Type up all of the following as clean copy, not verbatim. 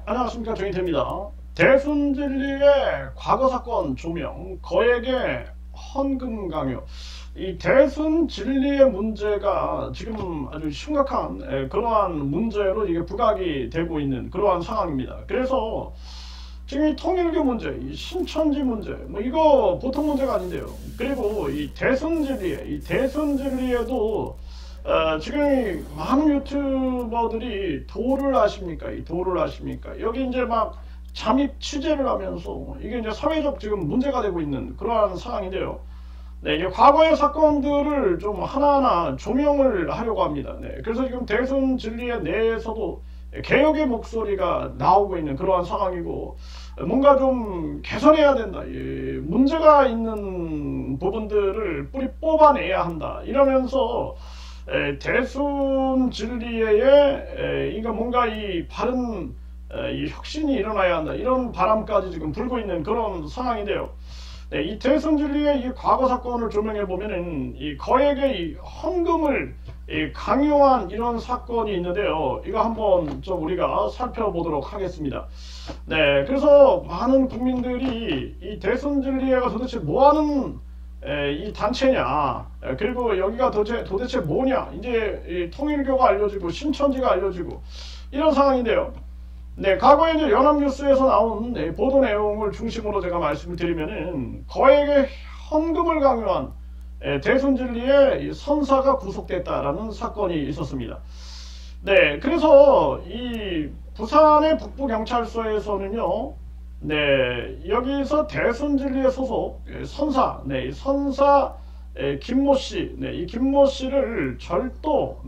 안녕하십니까, 정의태입니다. 대순진리의 과거사건 조명, 거액의 헌금 강요. 이 대순진리의 문제가 지금 아주 심각한 그러한 문제로 이게 부각이 되고 있는 그러한 상황입니다. 그래서 지금 이 통일교 문제, 이 신천지 문제, 뭐 이거 보통 문제가 아닌데요. 그리고 이 대순진리에도 지금 많은 유튜버들이 도를 아십니까? 이 도를 아십니까? 여기 이제 막 잠입 취재를 하면서 이게 이제 사회적 지금 문제가 되고 있는 그러한 상황인데요. 네, 이제 과거의 사건들을 좀 하나하나 조명을 하려고 합니다. 네, 그래서 지금 대선 진리의 내에서도 개혁의 목소리가 나오고 있는 그러한 상황이고, 뭔가 좀 개선해야 된다. 문제가 있는 부분들을 뿌리 뽑아내야 한다. 이러면서 대순 진리에 이거 뭔가 이 바른 이 혁신이 일어나야 한다. 이런 바람까지 지금 불고 있는 그런 상황인데요. 네, 이 대순 진리의 이 과거 사건을 조명해 보면은 이 거액의 이 헌금을 강요한 이런 사건이 있는데요. 이거 한번 좀 우리가 살펴보도록 하겠습니다. 네, 그래서 많은 국민들이 이 대순 진리회가 도대체 뭐하는 이 단체냐, 그리고 여기가 도대체 뭐냐, 이제 이 통일교가 알려지고 신천지가 알려지고 이런 상황인데요. 네, 과거에 이제 연합뉴스에서 나온 보도 내용을 중심으로 제가 말씀을 드리면은 거액의 헌금을 강요한 대순진리의 선사가 구속됐다라는 사건이 있었습니다. 네, 그래서 이 부산의 북부경찰서에서는요, 네, 여기서 대순진리의 소속 선사, 네, 선사 김모 씨, 네, 이 김모 씨를 절도동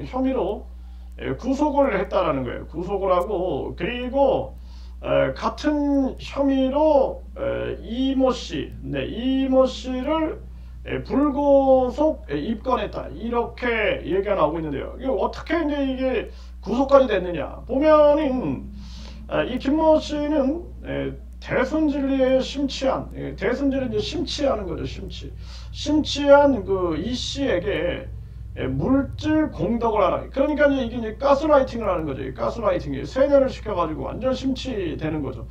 혐의로 구속을 했다라는 거예요. 구속을 하고, 그리고 같은 혐의로 이모 씨, 네, 이모 씨를 불구속 입건했다. 이렇게 얘기가 나오고 있는데요. 이게 어떻게 이제 이게 구속까지 됐느냐 보면은, 이 김모 씨는 대순진리에 심취한, 대순진리 이제 심취하는 거죠. 심취한 그 이 씨에게 물질 공덕을 하라. 그러니까 이게 가스라이팅을 하는 거죠. 가스라이팅이 세뇌를 시켜가지고 완전 심취되는 거죠.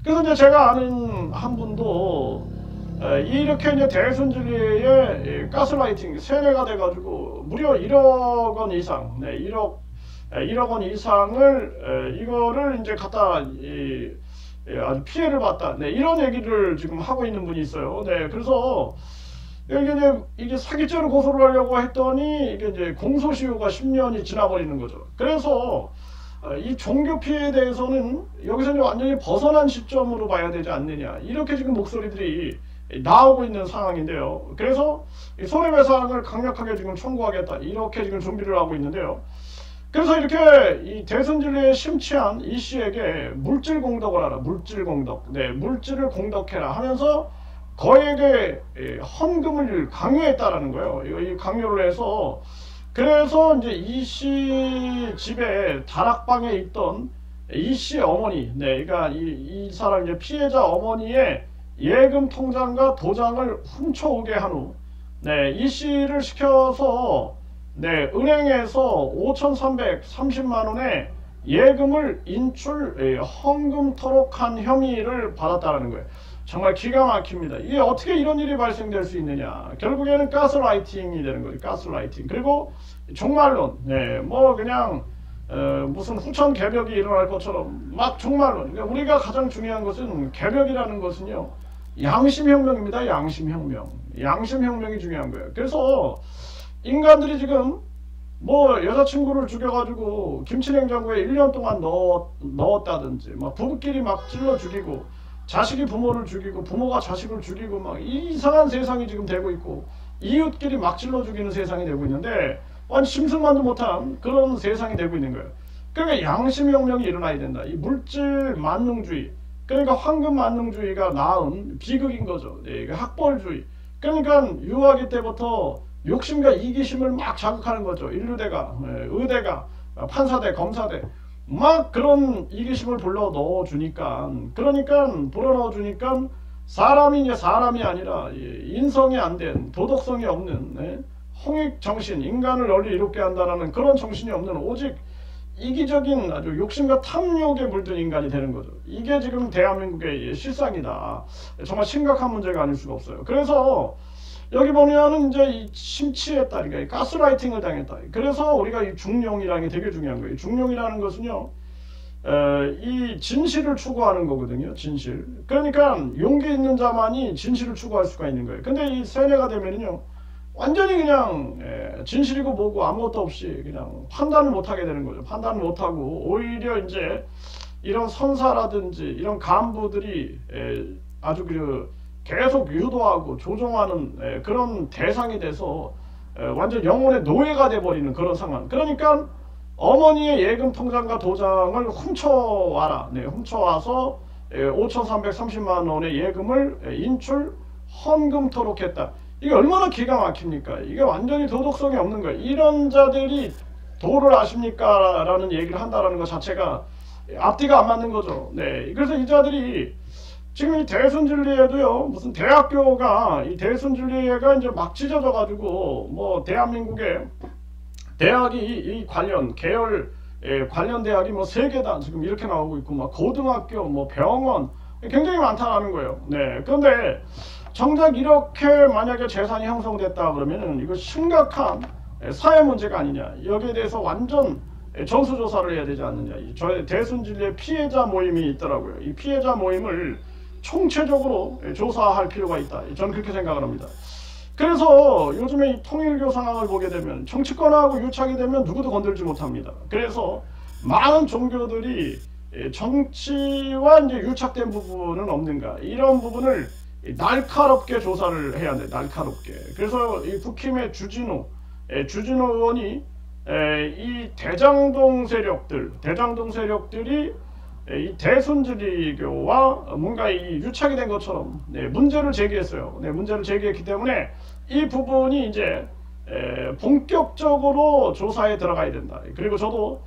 그래서 이제 제가 아는 한 분도 이렇게 이제 대순진리에 가스라이팅 세뇌가 돼가지고 무려 1억 원 이상, 네, 1억 원 이상을 이거를 이제 갖다 아주 피해를 봤다. 네, 이런 얘기를 지금 하고 있는 분이 있어요. 네, 그래서 이게 사기죄로 고소를 하려고 했더니 이게 이제 공소시효가 10년이 지나버리는 거죠. 그래서 이 종교 피해에 대해서는 여기서 이제 완전히 벗어난 시점으로 봐야 되지 않느냐, 이렇게 지금 목소리들이 나오고 있는 상황인데요. 그래서 손해배상을 강력하게 지금 청구하겠다, 이렇게 지금 준비를 하고 있는데요. 그래서 이렇게 이 대순진리에 심취한 이 씨에게 물질 공덕을 하라, 물질 공덕, 네, 물질을 공덕해라 하면서 거액의 헌금을 강요했다라는 거예요. 이 강요를 해서, 그래서 이제 이 씨 집에 다락방에 있던 이 씨 어머니, 네, 그러니까 이 사람 이제 피해자 어머니의 예금 통장과 도장을 훔쳐오게 한 후, 네, 이 씨를 시켜서 네, 은행에서 5,330만 원의 예금을 헌금토록 한 혐의를 받았다는 거예요. 정말 기가 막힙니다. 이게 어떻게 이런 일이 발생될 수 있느냐. 결국에는 가스라이팅이 되는 거예요. 가스라이팅. 그리고 종말론. 네, 뭐 그냥 무슨 후천 개벽이 일어날 것처럼 막 종말론. 그러니까 우리가 가장 중요한 것은, 개벽이라는 것은요, 양심혁명입니다. 양심혁명. 양심혁명이 중요한 거예요. 그래서 인간들이 지금 뭐 여자친구를 죽여가지고 김치냉장고에 1년 동안 넣었다든지, 막 부부끼리 막 찔러 죽이고, 자식이 부모를 죽이고, 부모가 자식을 죽이고, 막 이상한 세상이 지금 되고 있고, 이웃끼리 막 찔러 죽이는 세상이 되고 있는데, 심승만도 못한 그런 세상이 되고 있는 거예요. 그러니까 양심혁명이 일어나야 된다. 이 물질 만능주의, 그러니까 황금 만능주의가 낳은 비극인 거죠. 네, 학벌주의. 그러니까 유아기 때부터 욕심과 이기심을 막 자극하는 거죠. 인류대가, 의대가, 판사대, 검사대, 막 그런 이기심을 불러 넣어주니까, 그러니까 불어넣어주니까 사람이 이제 사람이 아니라 인성이 안 된, 도덕성이 없는 홍익정신, 인간을 널리 이롭게 한다라는 그런 정신이 없는, 오직 이기적인 아주 욕심과 탐욕에 물든 인간이 되는 거죠. 이게 지금 대한민국의 실상이다. 정말 심각한 문제가 아닐 수가 없어요. 그래서 여기 보면은 이제 이 심취했다, 그러니까 가스라이팅을 당했다. 그래서 우리가 이 중용이라는 게 되게 중요한 거예요. 중용이라는 것은요, 이 진실을 추구하는 거거든요. 진실. 그러니까 용기 있는 자만이 진실을 추구할 수가 있는 거예요. 근데 이 세뇌가 되면은요, 완전히 그냥 진실이고 뭐고 아무것도 없이 그냥 판단을 못하게 되는 거죠. 판단을 못하고 오히려 이제 이런 선사라든지 이런 간부들이 아주 그 계속 유도하고 조종하는 그런 대상이 돼서 완전 영혼의 노예가 돼버리는 그런 상황. 그러니까 어머니의 예금 통장과 도장을 훔쳐와라. 네, 훔쳐와서 5,330만 원의 예금을 인출 헌금토록 했다. 이게 얼마나 기가 막힙니까? 이게 완전히 도덕성이 없는 거예요. 이런 자들이 도를 아십니까? 라는 얘기를 한다는 것 자체가 앞뒤가 안 맞는 거죠. 네, 그래서 이 자들이 지금 이 대순진리에도요, 무슨 대학교가, 이 대순진리가 이제 막 찢어져 가지고 뭐 대한민국에 대학이 이 관련 계열 관련 대학이 뭐 3개다 지금 이렇게 나오고 있고, 막 고등학교, 뭐 병원 굉장히 많다는 거예요. 네, 그런데 정작 이렇게 만약에 재산이 형성됐다 그러면은 이거 심각한 사회 문제가 아니냐. 여기에 대해서 완전 전수조사를 해야 되지 않느냐. 저희 대순진리의 피해자 모임이 있더라고요. 이 피해자 모임을 총체적으로 조사할 필요가 있다. 저는 그렇게 생각을 합니다. 그래서 요즘에 이 통일교 상황을 보게 되면 정치권하고 유착이 되면 누구도 건들지 못합니다. 그래서 많은 종교들이 정치와 이제 유착된 부분은 없는가, 이런 부분을 날카롭게 조사를 해야 돼. 날카롭게. 그래서 이 국힘의 주진우 의원이 이 대장동 세력들이 이 대순진리교와 뭔가 이 유착이 된 것처럼 문제를 제기했어요. 문제를 제기했기 때문에 이 부분이 이제 본격적으로 조사에 들어가야 된다. 그리고 저도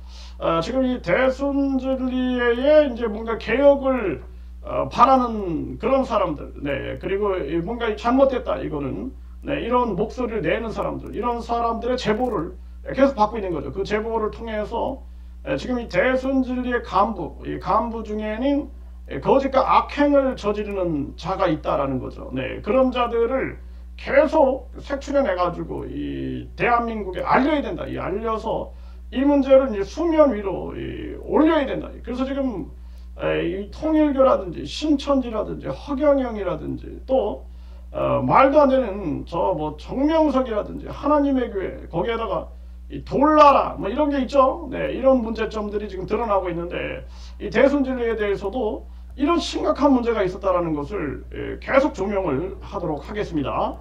지금 이 대순진리에 이제 뭔가 개혁을 바라는 그런 사람들, 그리고 뭔가 잘못됐다 이거는, 이런 목소리를 내는 사람들, 이런 사람들의 제보를 계속 받고 있는 거죠. 그 제보를 통해서 지금 이 대순진리의 이 간부 중에는 거짓과 악행을 저지르는 자가 있다라는 거죠. 그런 자들을 계속 색출해내 가지고 이 대한민국에 알려야 된다. 알려서 이 문제를 이제 수면 위로 올려야 된다. 그래서 지금 이 통일교라든지 신천지라든지 허경영이라든지 또 말도 안 되는 저 뭐 정명석이라든지 하나님의 교회, 거기에다가 이 돌나라 뭐 이런 게 있죠. 이런 문제점들이 지금 드러나고 있는데, 이 대순진리에 대해서도 이런 심각한 문제가 있었다라는 것을 계속 조명을 하도록 하겠습니다.